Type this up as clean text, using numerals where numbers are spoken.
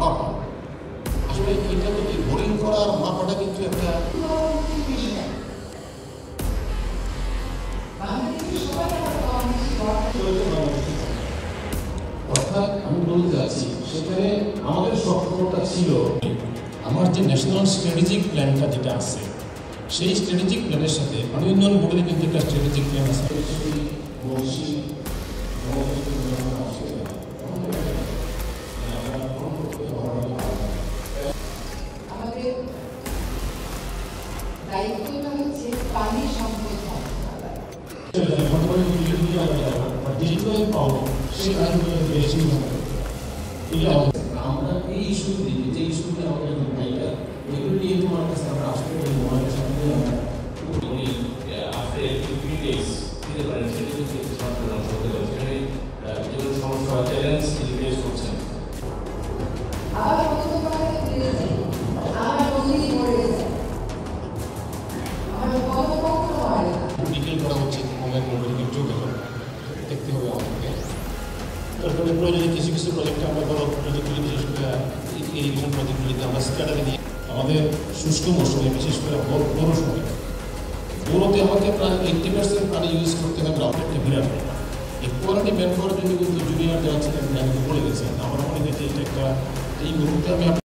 মাপা। আসলে এটা তো বোরিং করার মাপাটা কিন্তু একটা অর্থাৎ আমি বলতে চাচ্ছি সেখানে আমাদের সক্ষমতা ছিল আমার যে ন্যাশনাল স্ট্র্যাটেজিক প্ল্যানটা যেটা আছে সেই স্ট্র্যাটেজিক প্ল্যানের সাথে পানি উন্নয়ন বোর্ডের কিন্তু একটা স্ট্র্যাটেজিক প্ল্যান আছে। আমাদের দায়িত্বটা হচ্ছে পানি সম্পদ আমরা এই ইস্যুগুলি যে ইস্যুগুলি আমাদের ভাইটাল এগুলো নিয়ে তোমার কাছে আমরা আসতে পারি তোমাদের সাথে আমরা after 15 days দিতে পারেন সেটা কিন্তু সমাধান করতে পারে সেখানে যেগুলো সমস্যা চ্যালেঞ্জ ফেস করছেন। আবার কত করে দিয়েছে আমার বন্ধুই পড়ে গেছে আমার কত কত হয় ডিটেল করা উচিত মোবাইল মোবাইলের যুগে দেখতে হবে আমাদেরকে। তারপরে প্রয়োজনে কিছু কিছু প্রজেক্টে আমরা বড় প্রজেক্টগুলি বিশেষ করে ইরিগেশন প্রজেক্টগুলিতে আমরা স্ট্র্যাটেজি নিয়ে আমাদের শুষ্ক মৌসুমে বিশেষ করে বড় সময় বড়োতে আমাকে প্রায় 80% পানি ইউজ করতে হবে একটা বিরাট এই কোয়ালিটি ম্যান করার জন্য কিন্তু জুনিয়র যারা ছিলেন পড়ে গেছেন। আমার মনে হয় যে এটা একটা এই মুহূর্তে আমি